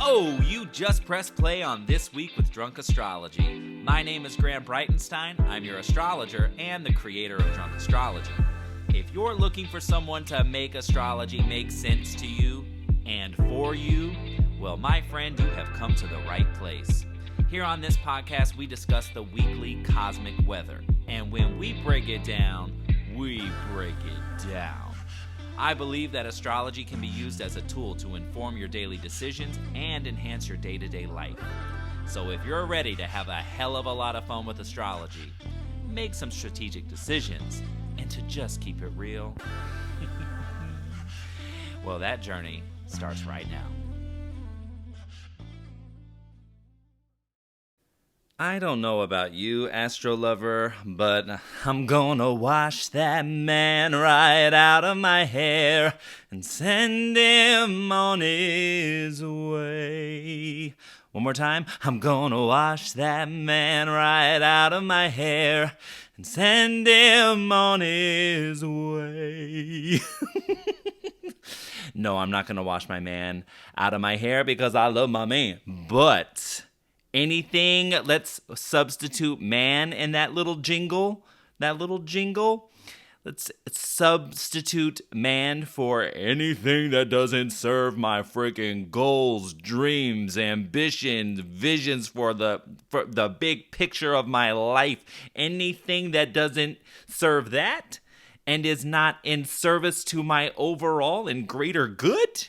Oh, you just pressed play on This Week with Drunk Astrology. My name is Graham Breitenstein. I'm your astrologer and the creator of Drunk Astrology. If you're looking for someone to make astrology make sense to you and for you, well, my friend, you have come to the right place. Here on this podcast, we discuss the weekly cosmic weather. And when we break it down, we break it down. I believe that astrology can be used as a tool to inform your daily decisions and enhance your day-to-day life. So if you're ready to have a hell of a lot of fun with astrology, make some strategic decisions, and to just keep it real, well, that journey starts right now. I don't know about you, astro lover, but I'm gonna wash that man right out of my hair and send him on his way. One more time. I'm gonna wash that man right out of my hair and send him on his way. No, I'm not gonna wash my man out of my hair because I love my man, but anything, let's substitute man in that little jingle. Let's substitute man for anything that doesn't serve my freaking goals, dreams, ambitions, visions for the big picture of my life. Anything that doesn't serve that and is not in service to my overall and greater good,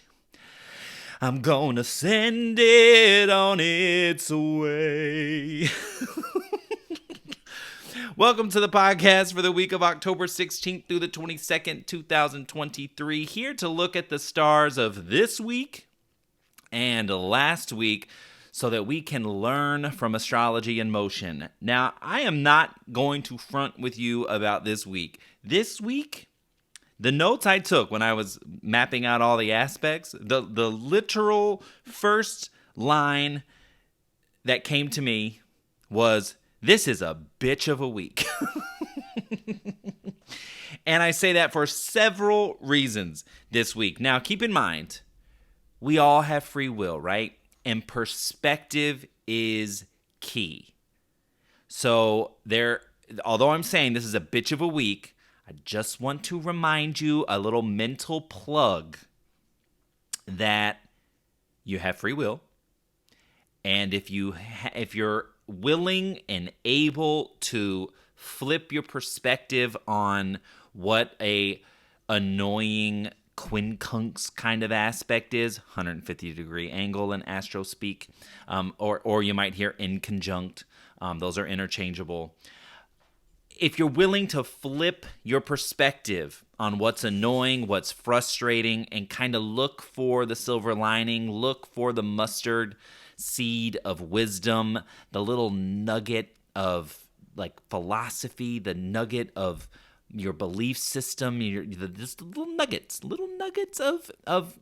I'm gonna send it on its way. Welcome to the podcast for the week of October 16th through the 22nd, 2023. Here to look at the stars of this week and last week so that we can learn from astrology in motion. Now, I am not going to front with you about this week. This week, the notes I took when I was mapping out all the aspects, the literal first line that came to me was, "This is a bitch of a week." And I say that for several reasons this week. Now, keep in mind, we all have free will, right? And perspective is key. So although I'm saying this is a bitch of a week, I just want to remind you, a little mental plug, that you have free will. And if you're willing and able to flip your perspective on what a annoying quincunx kind of aspect is, 150-degree angle in astro speak, or you might hear inconjunct. Those are interchangeable. If you're willing to flip your perspective on what's annoying, what's frustrating, and kind of look for the silver lining, look for the mustard seed of wisdom, the little nugget of like philosophy, the nugget of your belief system, just little nuggets of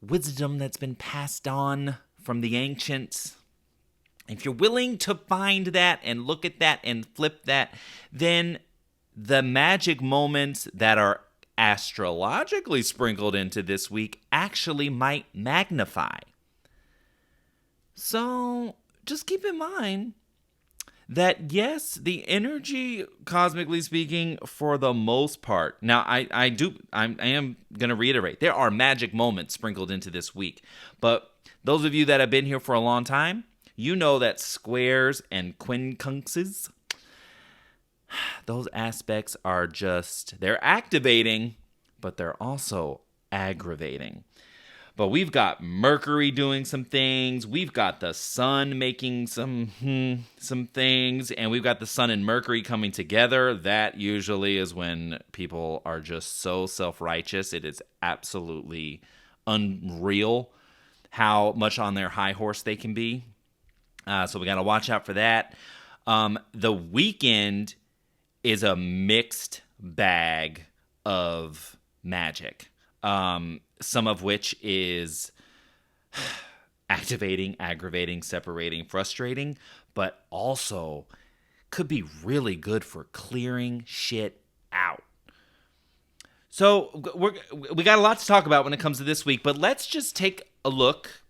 wisdom that's been passed on from the ancients. If you're willing to find that and look at that and flip that, then the magic moments that are astrologically sprinkled into this week actually might magnify. So just keep in mind that, yes, the energy, cosmically speaking, for the most part. Now, I am going to reiterate, there are magic moments sprinkled into this week. But those of you that have been here for a long time, you know that squares and quincunxes, those aspects are they're activating, but they're also aggravating. But we've got Mercury doing some things, we've got the Sun making some things, and we've got the Sun and Mercury coming together. That usually is when people are just so self-righteous. It is absolutely unreal how much on their high horse they can be. So we got to watch out for that. The weekend is a mixed bag of magic, some of which is activating, aggravating, separating, frustrating, but also could be really good for clearing shit out. So we got a lot to talk about when it comes to this week, but let's just take a look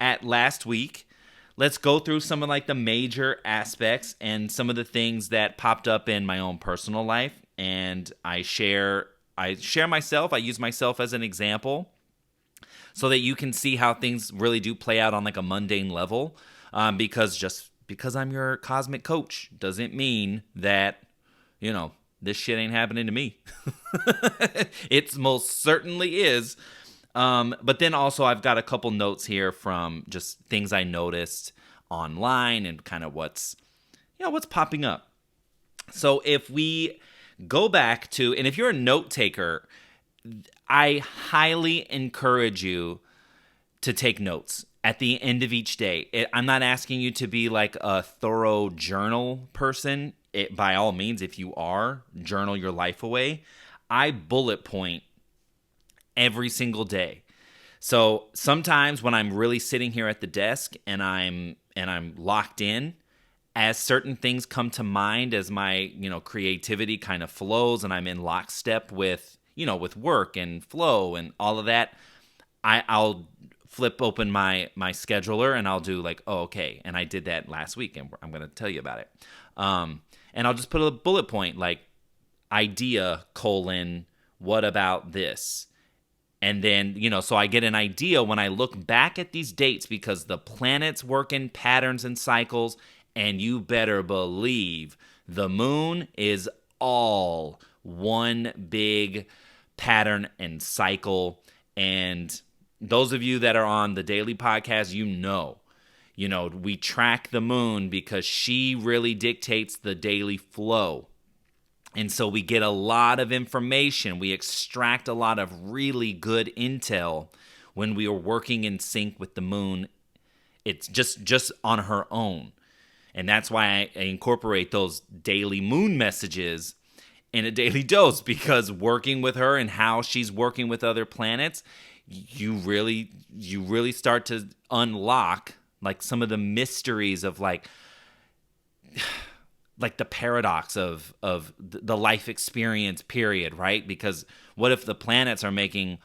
at last week, let's go through some of like the major aspects and some of the things that popped up in my own personal life. And I share myself. I use myself as an example so that you can see how things really do play out on like a mundane level. Because just because I'm your cosmic coach doesn't mean that, this shit ain't happening to me. It most certainly is. But then also I've got a couple notes here from just things I noticed online and kind of what's popping up. So if we go back to, and if you're a note taker, I highly encourage you to take notes at the end of each day. I'm not asking you to be like a thorough journal person. By all means, if you are, journal your life away. I bullet point every single day. So sometimes when I'm really sitting here at the desk and I'm locked in, as certain things come to mind, as my creativity kind of flows and I'm in lockstep with work and flow and all of that, I'll flip open my scheduler and I'll do like, oh, okay, and I did that last week and I'm going to tell you about it. And I'll just put a bullet point like idea : what about this? And then, so I get an idea when I look back at these dates, because the planets work in patterns and cycles, and you better believe the moon is all one big pattern and cycle. And those of you that are on the daily podcast, we track the moon because she really dictates the daily flow. And so we get a lot of information. We extract a lot of really good intel when we are working in sync with the moon. It's just on her own. And that's why I incorporate those daily moon messages in a daily dose, because working with her and how she's working with other planets, you really start to unlock like some of the mysteries of like the paradox of the life experience period, right? Because what if the planets are making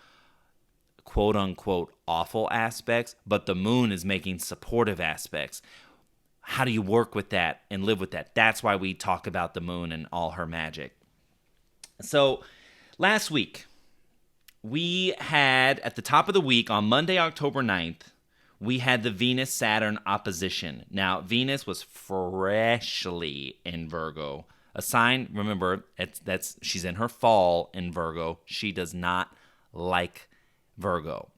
quote unquote awful aspects, but the moon is making supportive aspects? How do you work with that and live with that? That's why we talk about the moon and all her magic. So last week, we had at the top of the week on Monday, October 9th, we had the Venus-Saturn opposition. Now, Venus was freshly in Virgo. A sign, remember, she's in her fall in Virgo. She does not like Virgo.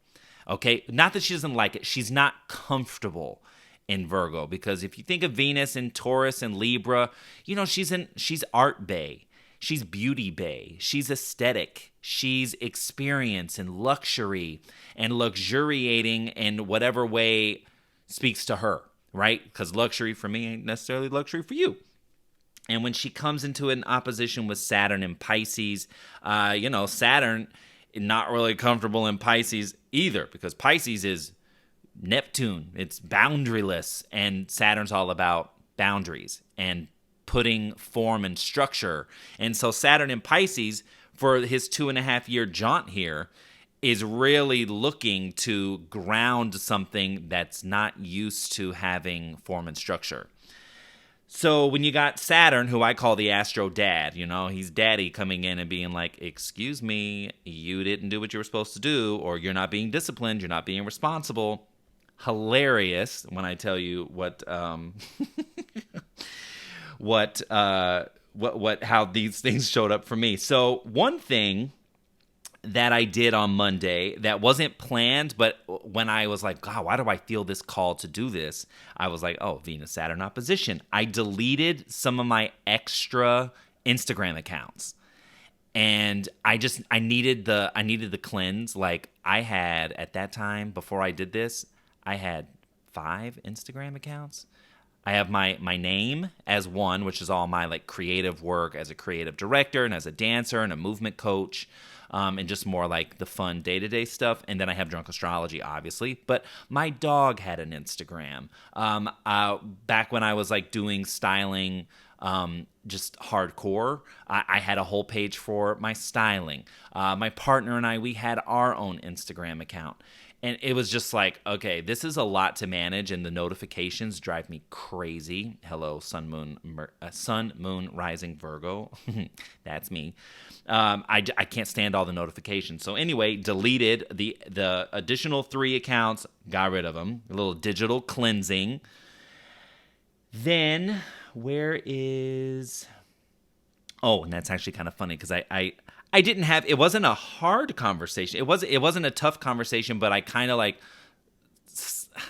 Okay? Not that she doesn't like it. She's not comfortable in Virgo. Because if you think of Venus in Taurus and Libra, she's art bay. She's beauty bay. She's aesthetic. She's experience and luxury and luxuriating in whatever way speaks to her, right? Because luxury for me ain't necessarily luxury for you. And when she comes into an opposition with Saturn in Pisces, Saturn not really comfortable in Pisces either, because Pisces is Neptune. It's boundaryless, and Saturn's all about boundaries and putting form and structure. And so Saturn in Pisces, for his 2.5-year jaunt here, is really looking to ground something that's not used to having form and structure. So when you got Saturn, who I call the astro dad, he's daddy coming in and being like, excuse me, you didn't do what you were supposed to do, or you're not being disciplined, you're not being responsible. Hilarious when I tell you how these things showed up for me. So one thing that I did on Monday that wasn't planned, but when I was like, God, why do I feel this call to do this? I was like, oh, Venus-Saturn opposition. I deleted some of my extra Instagram accounts. And I needed the cleanse. Like I had at that time, before I did this, I had 5 Instagram accounts. I have my name as one, which is all my like creative work as a creative director and as a dancer and a movement coach, and just more like the fun day-to-day stuff. And then I have Drunk Astrology, obviously. But my dog had an Instagram. Back when I was like doing styling, just hardcore, I had a whole page for my styling. My partner and I, we had our own Instagram account. And it was just like, okay, this is a lot to manage, and the notifications drive me crazy. Hello, sun, moon, rising Virgo. That's me. I can't stand all the notifications. So anyway, deleted the additional 3 accounts, got rid of them. A little digital cleansing. Then where is... Oh, and that's actually kind of funny because I didn't have, it wasn't a hard conversation. It wasn't a tough conversation, but I kind of like,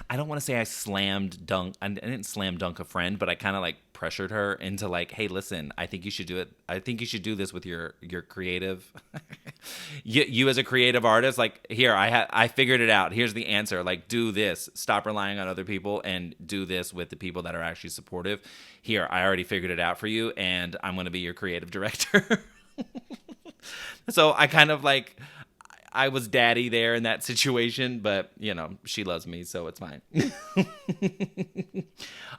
I don't want to say I didn't slam dunk a friend, but I kind of like pressured her into like, hey, listen, I think you should do it. I think you should do this with your creative, you as a creative artist. Like, here, I figured it out. Here's the answer. Like, do this. Stop relying on other people and do this with the people that are actually supportive. Here, I already figured it out for you, and I'm going to be your creative director. So I kind of like, I was daddy there in that situation, but she loves me, so it's fine.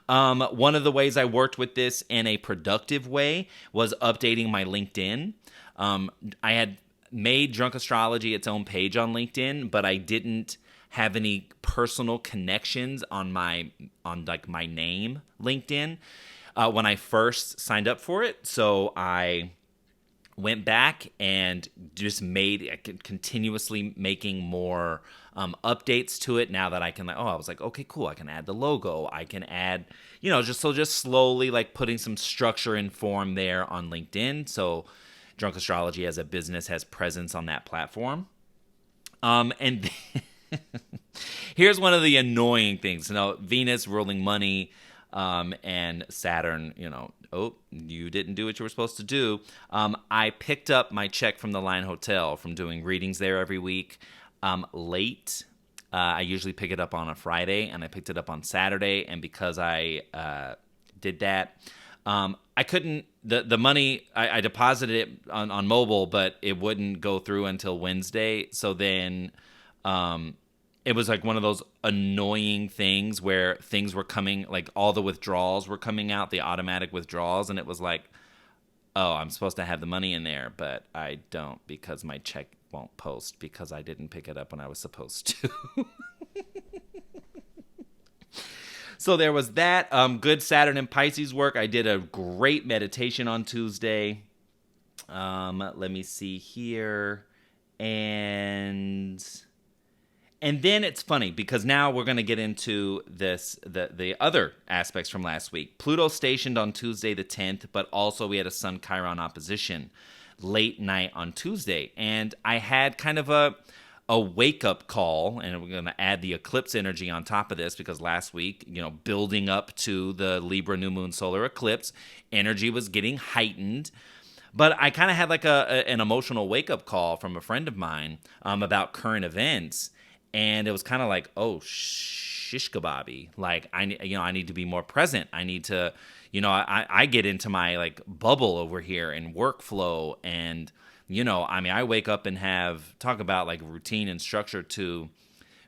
One of the ways I worked with this in a productive way was updating my LinkedIn. I had made Drunk Astrology its own page on LinkedIn, but I didn't have any personal connections on my name LinkedIn when I first signed up for it. So I went back and just continuously making more updates to it now that I can, I was like, okay, cool. I can add the logo. I can add, just slowly like putting some structure and form there on LinkedIn. So Drunk Astrology as a business has presence on that platform. And here's one of the annoying things. Venus ruling money, and Saturn, you didn't do what you were supposed to do. I picked up my check from the Line Hotel from doing readings there every week late. I usually pick it up on a Friday, and I picked it up on Saturday. And because I did that, I couldn't, the money, I deposited it on mobile, but it wouldn't go through until Wednesday. So then it was like one of those annoying things where things were coming, like all the withdrawals were coming out, the automatic withdrawals, and it was like, oh, I'm supposed to have the money in there, but I don't because my check won't post because I didn't pick it up when I was supposed to. So there was that. Good Saturn and Pisces work. I did a great meditation on Tuesday. Let me see here. And then it's funny because now we're going to get into the other aspects from last week. Pluto stationed on Tuesday the 10th, but also we had a Sun Chiron opposition late night on Tuesday. And I had kind of a wake-up call, and we're going to add the eclipse energy on top of this because last week, building up to the Libra new moon solar eclipse, energy was getting heightened. But I kind of had like an emotional wake-up call from a friend of mine about current events. And it was kind of like, oh, shish kebabby. Like, I need to be more present. I need to, I get into my like bubble over here and workflow. And, I wake up and talk about like routine and structure to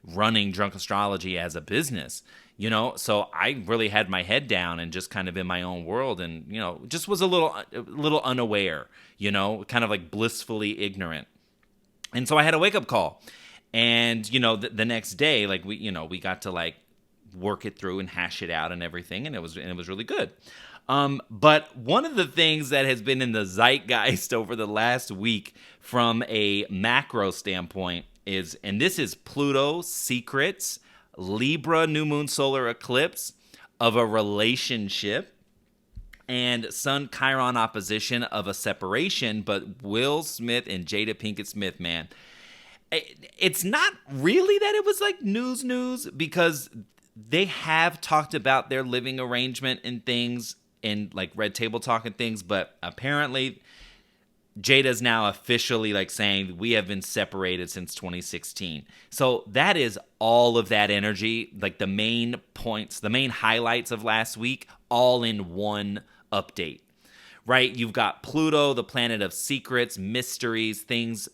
running Drunk Astrology as a business, So I really had my head down and just kind of in my own world and, just was a little unaware, kind of like blissfully ignorant. And so I had a wake up call. And, the next day, like we got to like work it through and hash it out and everything. And it was really good. But one of the things that has been in the zeitgeist over the last week from a macro standpoint is, and this is Pluto secrets, Libra new moon solar eclipse of a relationship, and Sun Chiron opposition of a separation. But Will Smith and Jada Pinkett Smith, man, it's not really that it was like news because they have talked about their living arrangement and things in like Red Table Talk and things, but apparently Jada's now officially like saying we have been separated since 2016. So that is all of that energy, like the main points, the main highlights of last week, all in one update. Right? You've got Pluto, the planet of secrets, mysteries, things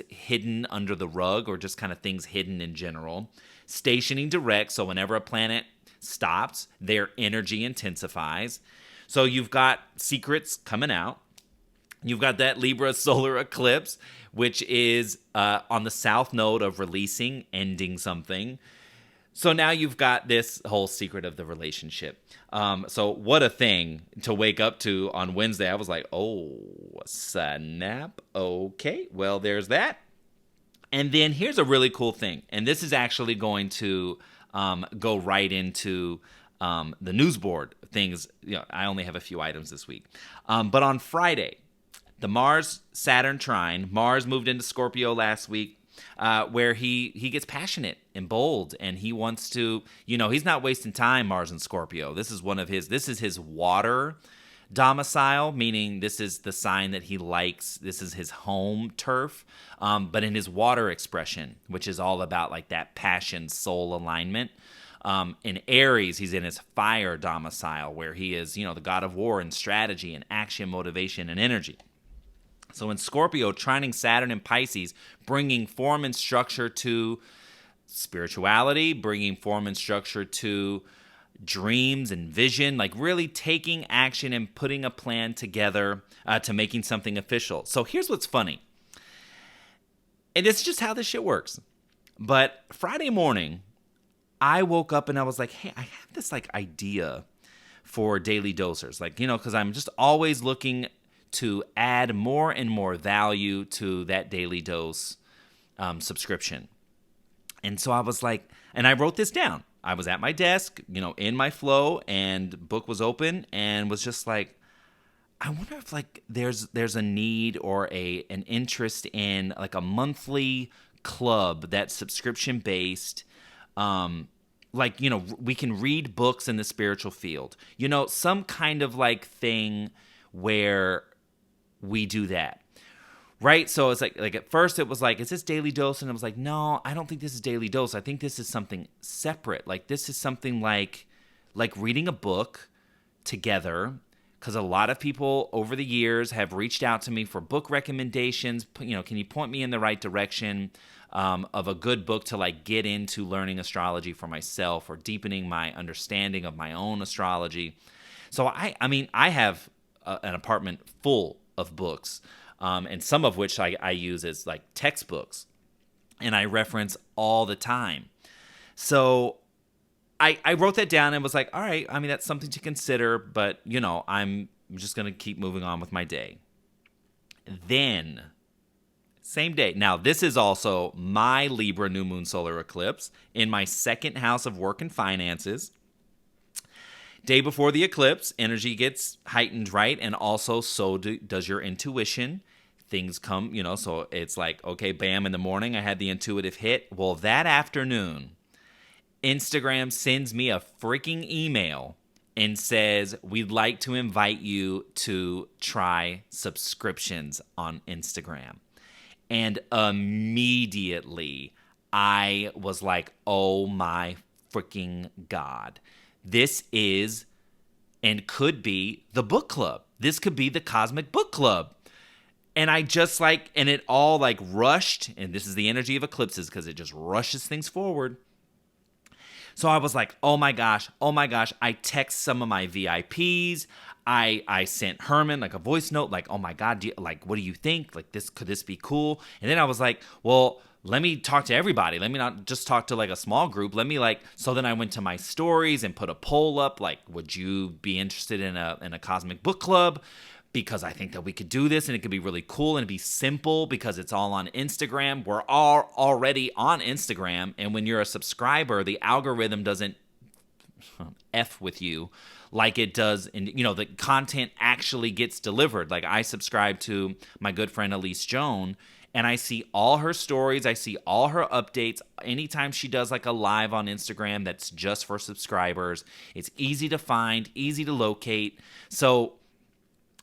hidden under the rug, or just kind of things hidden in general. Stationing direct, so whenever a planet stops, their energy intensifies. So you've got secrets coming out. You've got that Libra solar eclipse, which is on the south node of releasing, ending something. So now you've got this whole secret of the relationship. So what a thing to wake up to on Wednesday. I was like, oh, snap. Okay, well, there's that. And then here's a really cool thing. And this is actually going to go right into the news board things. I only have a few items this week. But on Friday, the Mars-Saturn trine, Mars moved into Scorpio last week, where he gets passionate and bold, and he wants to, he's not wasting time, Mars and Scorpio. This is his water domicile, meaning this is the sign that he likes. This is his home turf, but in his water expression, which is all about like that passion, soul alignment. In Aries, he's in his fire domicile, where he is, the god of war and strategy and action, motivation, and energy. So in Scorpio, trining Saturn and Pisces, bringing form and structure to spirituality, bringing form and structure to dreams and vision, like really taking action and putting a plan together to making something official. So here's what's funny. And it's just how this shit works. But Friday morning, I woke up and I was like, hey, I have this like idea for daily dosers. Like, because I'm just always looking to add more and more value to that daily dose subscription. And so I was like, and I wrote this down. I was at my desk, in my flow, and book was open, and was just like, I wonder if like there's a need or an interest in like a monthly club that's subscription based. We can read books in the spiritual field. Some kind of like thing where we do that. Right? So it's like at first it was like, is this daily dose? And I was like, no, I don't think this is daily dose. I think this is something separate. Like this is something like reading a book together, because a lot of people over the years have reached out to me for book recommendations. Can you point me in the right direction of a good book to like get into learning astrology for myself or deepening my understanding of my own astrology? So I have an apartment full of books. And some of which I use as like textbooks, and I reference all the time. So I wrote that down and was like, all right, that's something to consider, but I'm just going to keep moving on with my day. Then, same day. Now, this is also my Libra new moon solar eclipse in my second house of work and finances. Day before the eclipse, energy gets heightened, right? And also so does your intuition. Things come, so it's like, okay, bam, in the morning, I had the intuitive hit. Well, that afternoon, Instagram sends me a freaking email and says, we'd like to invite you to try subscriptions on Instagram. And immediately, I was like, oh my freaking God. This is and could be the book club. This could be the Cosmic Book Club. And I just and it all rushed, and this is the energy of eclipses because it just rushes things forward. So I was like, oh my gosh. I text some of my VIPs. I sent Herman a voice note oh my God, what do you think? Could this be cool? And then I was like, well, let me talk to everybody. Let me not just talk to a small group. Let me so then I went to my stories and put a poll up would you be interested in a Cosmic Book Club? Because I think that we could do this and it could be really cool and it'd be simple because it's all on Instagram. We're all already on Instagram, and when you're a subscriber, the algorithm doesn't F with you like it does, and the content actually gets delivered. I subscribe to my good friend Elise Joan, and I see all her stories, I see all her updates. Anytime she does a live on Instagram that's just for subscribers, it's easy to find, easy to locate. So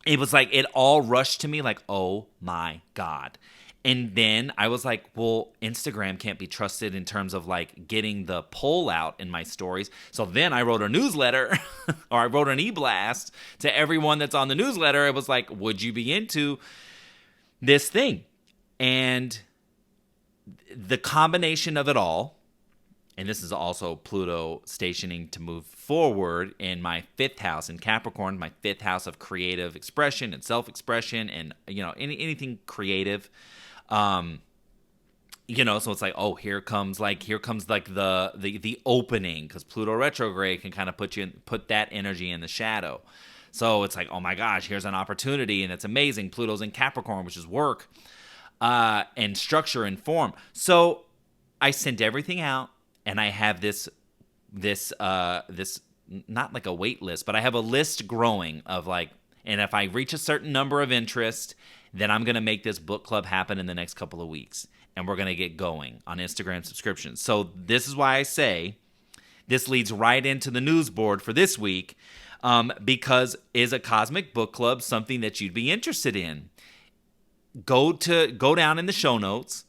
it was it all rushed to me oh my God. And then I was like, well, Instagram can't be trusted in terms of getting the poll out in my stories. So then I wrote a newsletter or I wrote an e-blast to everyone that's on the newsletter. It was would you be into this thing? And the combination of it all and this is also Pluto stationing to move forward in my 5th house in Capricorn, my 5th house of creative expression and self-expression and, anything creative. So it's like, oh, here comes the opening, because Pluto retrograde can kind of put that energy in the shadow. So it's like, oh my gosh, here's an opportunity, and it's amazing. Pluto's in Capricorn, which is work and structure and form. So I sent everything out, and I have this not like a wait list, but I have a list growing of and if I reach a certain number of interest, then I'm going to make this book club happen in the next couple of weeks. And we're going to get going on Instagram subscriptions. So this is why I say this leads right into the news board for this week, because is a cosmic book club something that you'd be interested in? Go down in the show notes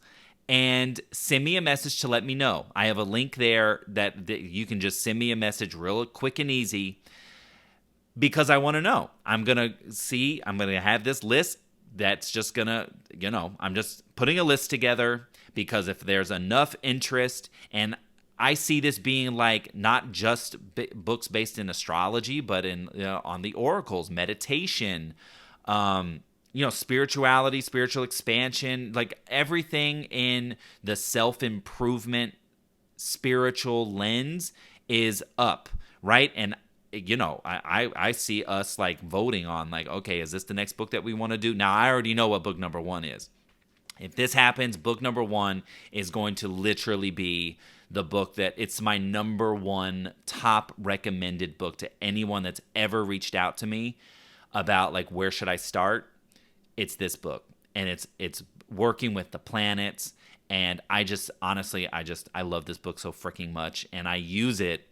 and send me a message to let me know. I have a link there that you can just send me a message real quick and easy, because I want to know. I'm going to have this list that's just going to, I'm just putting a list together, because if there's enough interest, and I see this being not just books based in astrology, but in on the oracles, meditation, spirituality, spiritual expansion, everything in the self-improvement spiritual lens is up, right? And I see us voting on okay, is this the next book that we want to do? Now, I already know what book number 1 is. If this happens, book number 1 is going to literally be the book that it's my number 1 top recommended book to anyone that's ever reached out to me about where should I start. It's this book, and it's working with the planets, and I love this book so freaking much, and I use it.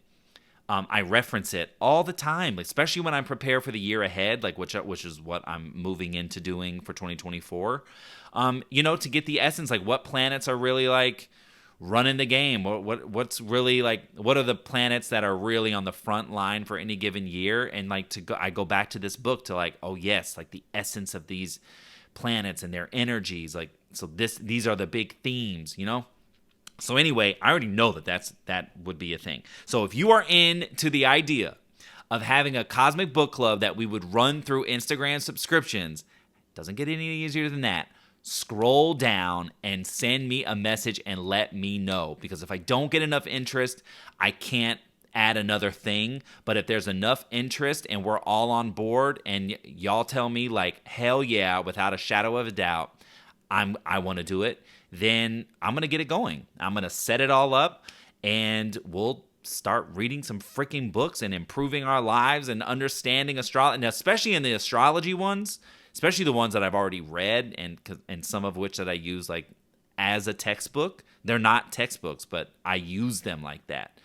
I reference it all the time, especially when I prepare for the year ahead, which is what I'm moving into doing for 2024. To get the essence, what planets are really running the game, what's really what are the planets that are really on the front line for any given year, and I go back to this book to oh yes, the essence of these planets and their energies, these are the big themes, So anyway, I already know that would be a thing. So if you are into the idea of having a cosmic book club that we would run through Instagram subscriptions, doesn't get any easier than that. Scroll down and send me a message and let me know. Because if I don't get enough interest, I can't add another thing. But if there's enough interest and we're all on board and y'all tell me hell yeah, without a shadow of a doubt, I want to do it, then I'm going to get it going. I'm going to set it all up, and we'll start reading some freaking books and improving our lives and understanding astrology, and especially in the astrology ones, especially the ones that I've already read and some of which that I use as a textbook. They're not textbooks, but I use them like that.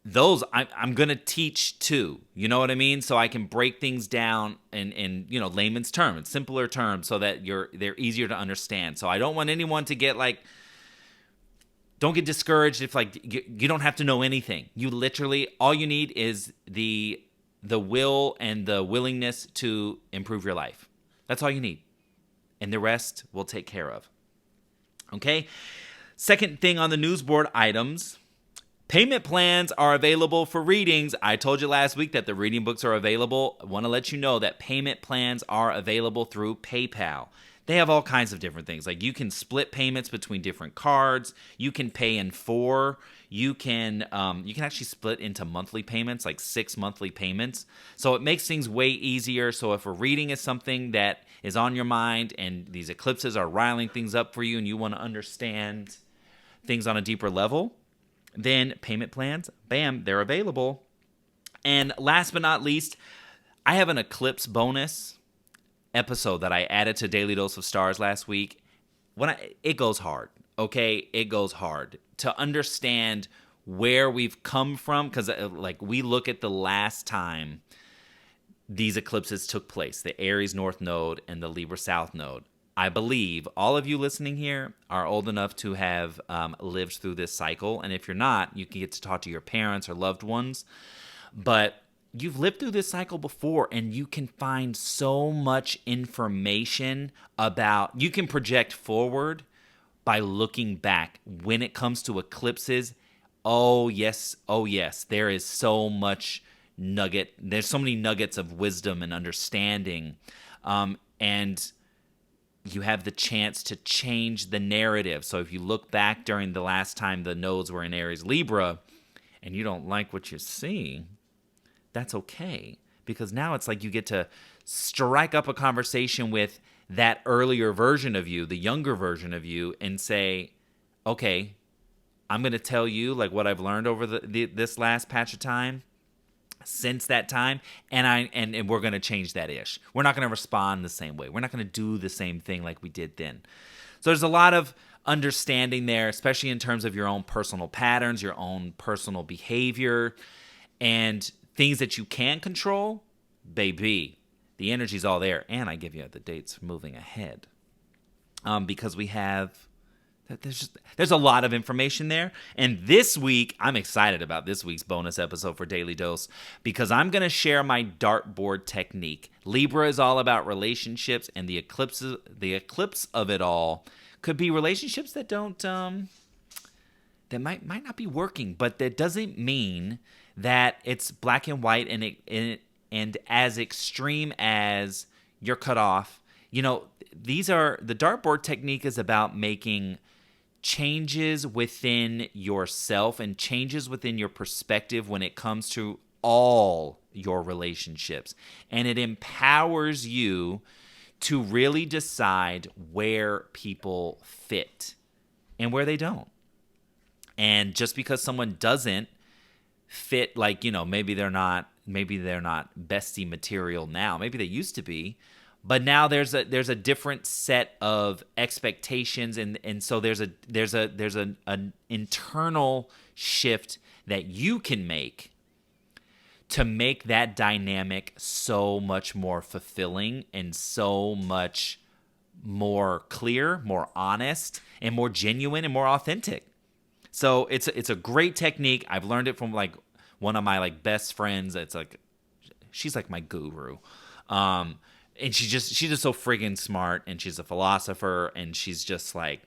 Those I'm going to teach too. You know what I mean? So I can break things down in layman's terms, simpler terms, so that they're easier to understand. So I don't want anyone to get don't get discouraged if you don't have to know anything. You literally, all you need is the will and the willingness to improve your life. That's all you need. And the rest we'll take care of. Okay? Second thing on the news board items. Payment plans are available for readings. I told you last week that the reading books are available. I want to let you know that payment plans are available through PayPal. They have all kinds of different things. You can split payments between different cards. You can pay in 4. You can actually split into monthly payments, 6 monthly payments. So it makes things way easier. So if a reading is something that is on your mind and these eclipses are riling things up for you and you want to understand things on a deeper level, then payment plans, bam, they're available. And last but not least, I have an eclipse bonus episode that I added to Daily Dose of Stars last week. It goes hard, okay? It goes hard to understand where we've come from, because we look at the last time these eclipses took place, the Aries North Node and the Libra South Node. I believe all of you listening here are old enough to have lived through this cycle. And if you're not, you can get to talk to your parents or loved ones. But you've lived through this cycle before, and you can find so much information about, you can project forward by looking back. When it comes to eclipses, oh yes, there is so much there's so many nuggets of wisdom and understanding, and you have the chance to change the narrative. So if you look back during the last time the nodes were in Aries Libra and you don't like what you see, that's okay, because now it's like you get to strike up a conversation with that earlier version of you, the younger version of you, and say, okay, I'm going to tell you like what I've learned over this last patch of time, since that time, and we're going to change that ish. We're not going to respond the same way. We're not going to do the same thing like we did then. So there's a lot of understanding there, especially in terms of your own personal patterns, your own personal behavior, and things that you can control. Baby, the energy's all there. And I give you the dates moving ahead, because we have... There's a lot of information there. And this week, I'm excited about this week's bonus episode for Daily Dose, because I'm going to share my dartboard technique. Libra is all about relationships, and the eclipse of it all could be relationships that don't that might not be working, but that doesn't mean that it's black and white and as extreme as you're cut off. The dartboard technique is about making changes within yourself and changes within your perspective when it comes to all your relationships. And it empowers you to really decide where people fit and where they don't. And just because someone doesn't fit, like, maybe they're not bestie material now. Maybe they used to be. But now there's a different set of expectations, and so there's an internal shift that you can make to make that dynamic so much more fulfilling and so much more clear, more honest, and more genuine and more authentic. So it's a great technique. I've learned it from like one of my best friends. It's like she's like my guru. And she's just so friggin' smart, and she's a philosopher, and she's just like,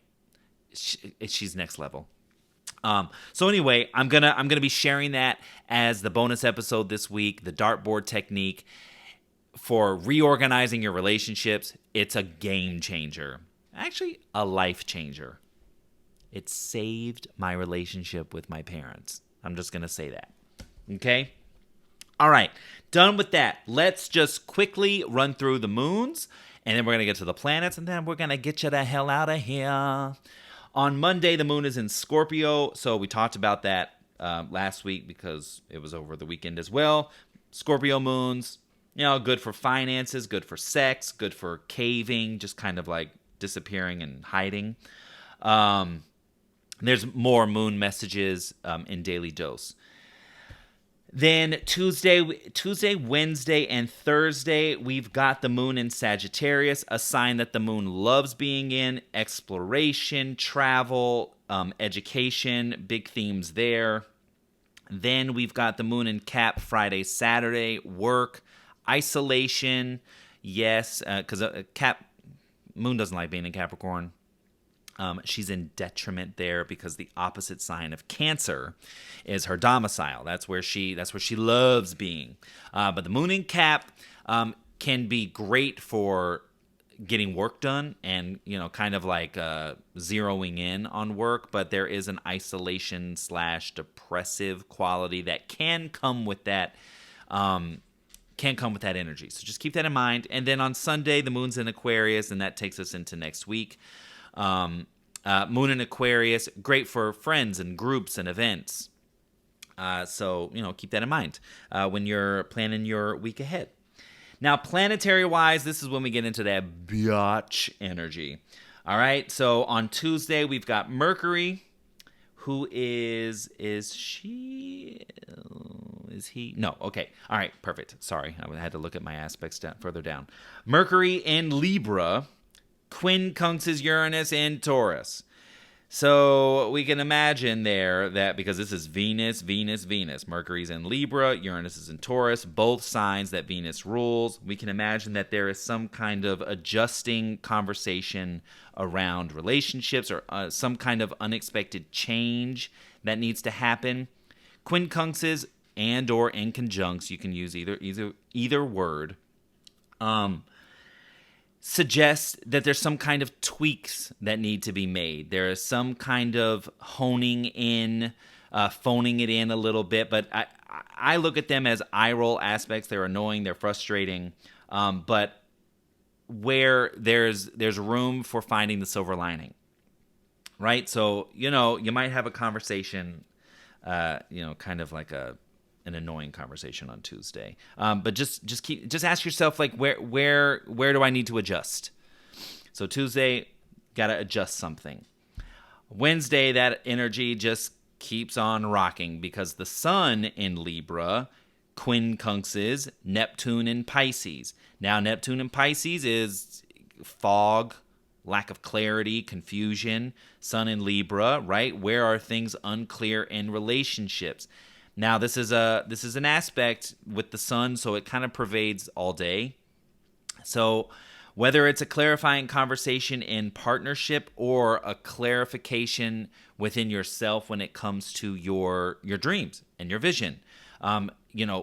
she's next level. So anyway, I'm gonna be sharing that as the bonus episode this week, the dartboard technique for reorganizing your relationships. It's a game changer, actually a life changer. It saved my relationship with my parents. I'm just gonna say that. Okay. All right, done with that. Let's just quickly run through the moons, and then we're going to get to the planets, and then we're going to get you the hell out of here. On Monday, the moon is in Scorpio, so we talked about that last week because it was over the weekend as well. Scorpio moons, good for finances, good for sex, good for caving, just kind of like disappearing and hiding. There's more moon messages in Daily Dose. Then Tuesday, Wednesday, and Thursday, we've got the moon in Sagittarius, a sign that the moon loves being in. Exploration, travel, education, big themes there. Then we've got the moon in Cap Friday, Saturday, work, isolation. Yes, because Cap moon doesn't like being in Capricorn. She's in detriment there because the opposite sign of Cancer is her domicile. That's where she loves being. But the moon in Cap can be great for getting work done and kind of like zeroing in on work. But there is an isolation / depressive quality that can come with that. Energy. So just keep that in mind. And then on Sunday, the moon's in Aquarius, and that takes us into next week. Moon in Aquarius, great for friends and groups and events. So keep that in mind when you're planning your week ahead. Now, planetary-wise, this is when we get into that biatch energy. All right, so on Tuesday, we've got Mercury, who is he? No, okay. All right, perfect. Sorry, I had to look at my aspects further down. Mercury in Libra, quincunxes Uranus in Taurus. So we can imagine there that because this is Venus, Venus, Venus, Mercury's in Libra, Uranus is in Taurus, both signs that Venus rules, we can imagine that there is some kind of adjusting conversation around relationships or some kind of unexpected change that needs to happen. Quincunxes and or inconjuncts, you can use either word, suggests that there's some kind of tweaks that need to be made. There is some kind of honing in, phoning it in a little bit, but I look at them as eye roll aspects. They're annoying, they're frustrating, but where there's room for finding the silver lining, right? So, you might have a conversation, kind of like an annoying conversation on Tuesday. But just ask yourself, like, where do I need to adjust? So Tuesday, gotta adjust something. Wednesday, that energy just keeps on rocking because the sun in Libra quincunxes Neptune in Pisces. Now, Neptune in Pisces is fog, lack of clarity, confusion. Sun in Libra, right? Where are things unclear in relationships? Now, this is an aspect with the sun, so it kind of pervades all day. So whether it's a clarifying conversation in partnership or a clarification within yourself when it comes to your dreams and your vision,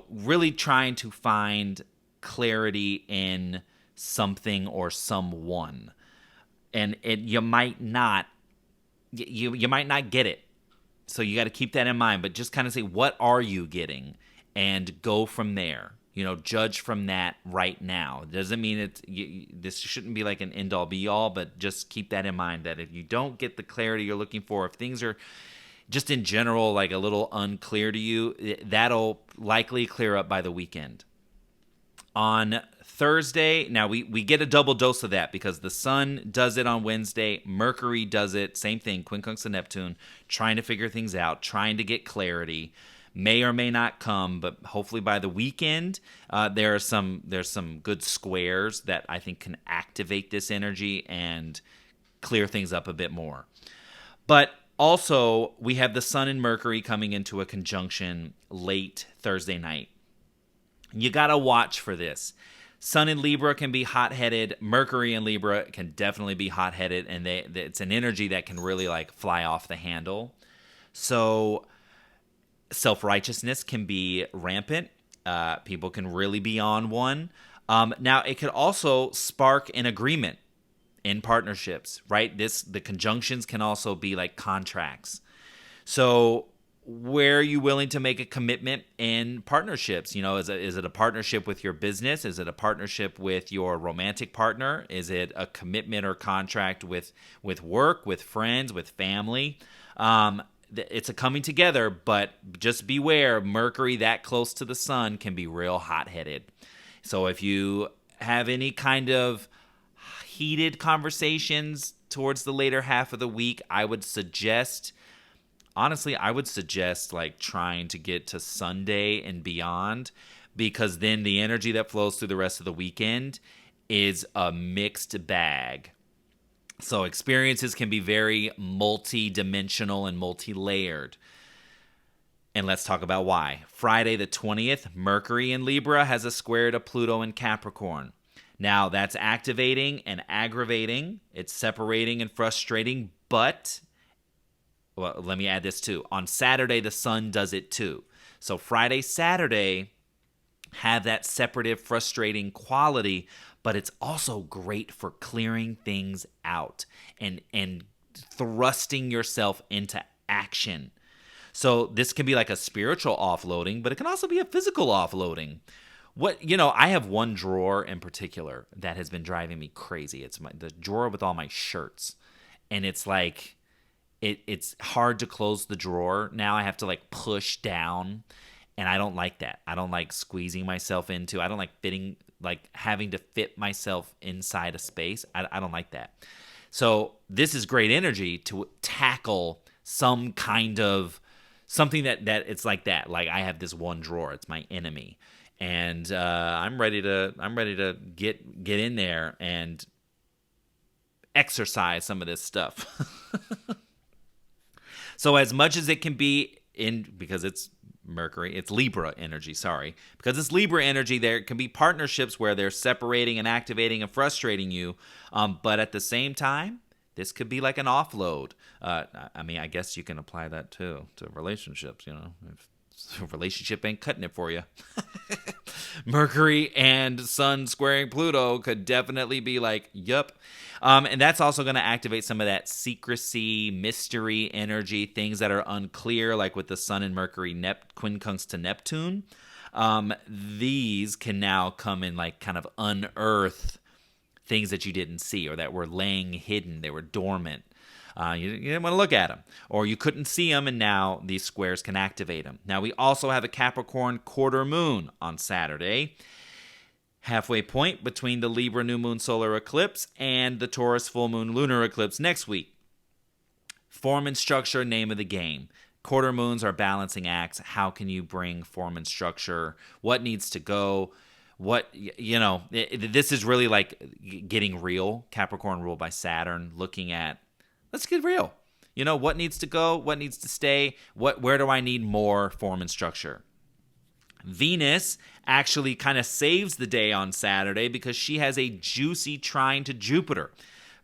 really trying to find clarity in something or someone. And you might not get it. So you got to keep that in mind, but just kind of say, what are you getting? And go from there. Judge from that right now. Doesn't mean this shouldn't be like an end-all be-all, but just keep that in mind that if you don't get the clarity you're looking for, if things are just in general like a little unclear to you, that'll likely clear up by the weekend. On Thursday, now we get a double dose of that because the sun does it on Wednesday, Mercury does it, same thing, quincunx and Neptune, trying to figure things out, trying to get clarity. May or may not come, but hopefully by the weekend, there's some good squares that I think can activate this energy and clear things up a bit more. But also, we have the sun and Mercury coming into a conjunction late Thursday night. You got to watch for this. Sun in Libra can be hot-headed. Mercury in Libra can definitely be hot-headed, and it's an energy that can really like fly off the handle. So self-righteousness can be rampant. People can really be on one. Now, it could also spark an agreement in partnerships, right? The conjunctions can also be like contracts. So where are you willing to make a commitment in partnerships? Is it a partnership with your business? Is it a partnership with your romantic partner? Is it a commitment or contract with work, with friends, with family? It's a coming together, but just beware, Mercury that close to the sun can be real hot-headed. So if you have any kind of heated conversations towards the later half of the week, I would suggest like trying to get to Sunday and beyond, because then the energy that flows through the rest of the weekend is a mixed bag. So experiences can be very multi-dimensional and multi-layered. And let's talk about why. Friday the 20th, Mercury in Libra has a square to Pluto in Capricorn. Now, that's activating and aggravating. It's separating and frustrating, but well, let me add this too. On Saturday, the sun does it too. So Friday, Saturday have that separative, frustrating quality, but it's also great for clearing things out and thrusting yourself into action. So this can be like a spiritual offloading, but it can also be a physical offloading. I have one drawer in particular that has been driving me crazy. It's the drawer with all my shirts. And it's like, it's hard to close the drawer. Now I have to like push down, and I don't like that. I don't like squeezing myself into. I don't like having to fit myself inside a space. I don't like that. So this is great energy to tackle some kind of something that it's like that. Like I have this one drawer. It's my enemy, and I'm ready to get in there and exercise some of this stuff. So as much as it can be because it's Mercury, it's Libra energy, because it's Libra energy, there can be partnerships where they're separating and activating and frustrating you. But at the same time, this could be like an offload. I guess you can apply that too to relationships, if a relationship ain't cutting it for you. Mercury and Sun squaring Pluto could definitely be like, yup. And that's also going to activate some of that secrecy, mystery energy, things that are unclear, like with the Sun and Mercury quincunx to Neptune. These can now come and like kind of unearth things that you didn't see or that were laying hidden. They were dormant. You didn't want to look at them, or you couldn't see them, and now these squares can activate them. Now, we also have a Capricorn quarter moon on Saturday, halfway point between the Libra new moon solar eclipse and the Taurus full moon lunar eclipse next week. Form and structure, name of the game. Quarter moons are balancing acts. How can you bring form and structure? What needs to go? This is really like getting real. Capricorn ruled by Saturn, looking at, let's get real. What needs to go? What needs to stay? Where do I need more form and structure? Venus actually kind of saves the day on Saturday because she has a juicy trine to Jupiter.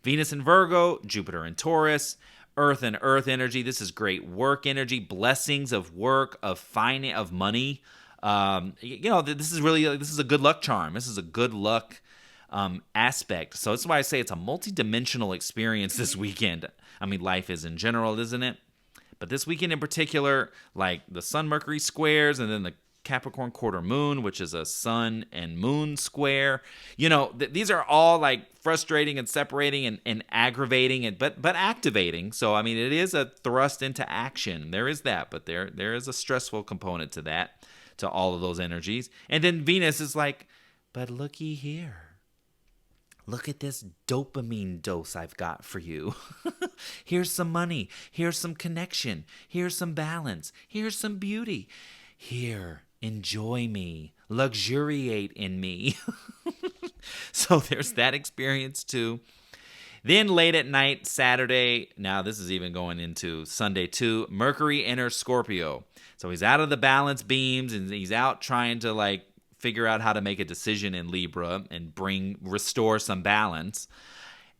Venus in Virgo, Jupiter in Taurus, Earth and Earth energy. This is great work energy, blessings of work, of finance, of money. This is a good luck charm. This is a good luck aspect. So that's why I say it's a multi-dimensional experience this weekend. I mean, life is in general, isn't it? But this weekend in particular, like the Sun-Mercury squares and then the Capricorn quarter moon, which is a sun and moon square. These are all like frustrating and separating and aggravating, but activating. So, I mean, it is a thrust into action. There is that, but there is a stressful component to that, to all of those energies. And then Venus is like, but looky here. Look at this dopamine dose I've got for you. Here's some money. Here's some connection. Here's some balance. Here's some beauty. Here, enjoy me. Luxuriate in me. So there's that experience too. Then late at night, Saturday, now this is even going into Sunday too, Mercury enters Scorpio. So he's out of the balance beams and he's out trying to figure out how to make a decision in Libra and restore some balance.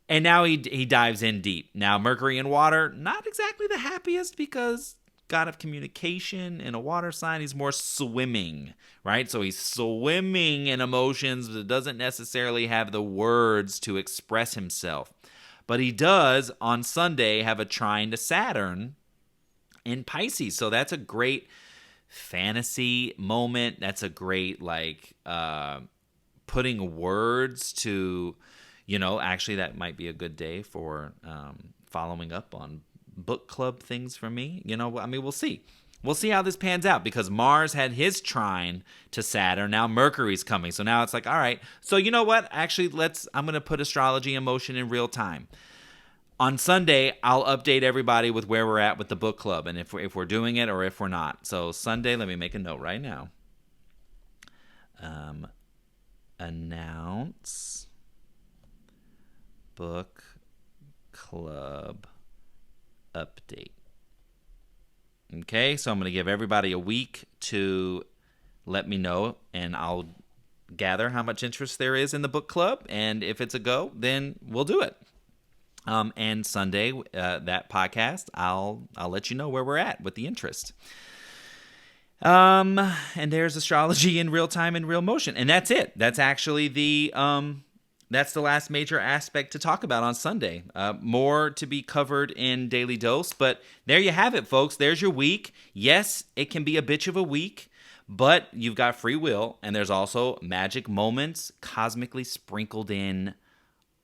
And now he dives in deep. Now Mercury in water, not exactly the happiest because god of communication in a water sign, he's more swimming, right? So he's swimming in emotions but doesn't necessarily have the words to express himself. But he does on Sunday have a trine to Saturn in Pisces. So that's a great fantasy moment. That's a great putting words to, actually that might be a good day for following up on book club things for me. We'll see. We'll see how this pans out because Mars had his trine to Saturn. Now Mercury's coming. So now it's like, all right. So you know what? Actually, I'm going to put astrology in motion in real time. On Sunday, I'll update everybody with where we're at with the book club and if we're doing it or if we're not. So Sunday, let me make a note right now. Announce book club update. Okay, so I'm going to give everybody a week to let me know, and I'll gather how much interest there is in the book club, and if it's a go, then we'll do it. And Sunday, that podcast, I'll let you know where we're at with the interest. And there's astrology in real time in real motion, and that's it. That's actually that's the last major aspect to talk about on Sunday. More to be covered in Daily Dose, but there you have it, folks. There's your week. Yes, it can be a bitch of a week, but you've got free will, and there's also magic moments cosmically sprinkled in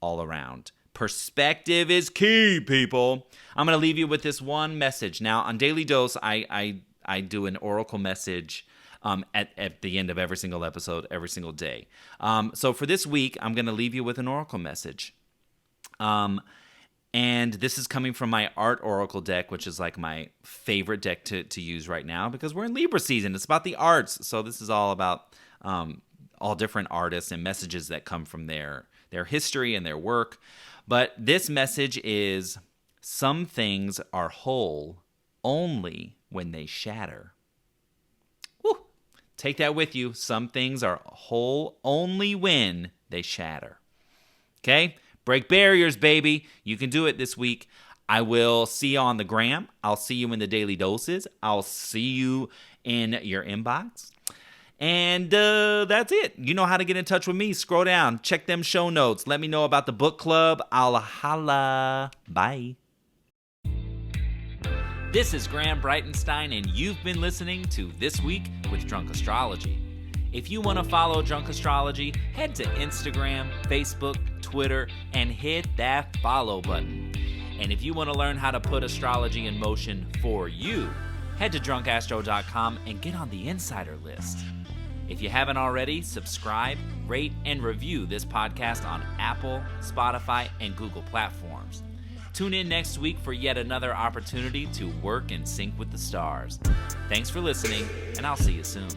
all around. Perspective is key, people. I'm going to leave you with this one message. Now, on Daily Dose, I do an oracle message at the end of every single episode, every single day. So for this week, I'm going to leave you with an oracle message. And this is coming from my art oracle deck, which is like my favorite deck to use right now because we're in Libra season. It's about the arts. So this is all about all different artists and messages that come from their history and their work. But this message is, some things are whole only when they shatter. Woo. Take that with you. Some things are whole only when they shatter. Okay? Break barriers, baby. You can do it this week. I will see you on the gram. I'll see you in the daily doses. I'll see you in your inbox. And that's it. You know how to get in touch with me. Scroll down. Check them show notes. Let me know about the book club. I'll holla. Bye. This is Graham Breitenstein, and you've been listening to This Week with Drunk Astrology. If you want to follow Drunk Astrology, head to Instagram, Facebook, Twitter, and hit that follow button. And if you want to learn how to put astrology in motion for you, head to drunkastro.com and get on the insider list. If you haven't already, subscribe, rate, and review this podcast on Apple, Spotify, and Google platforms. Tune in next week for yet another opportunity to work in sync with the stars. Thanks for listening, and I'll see you soon.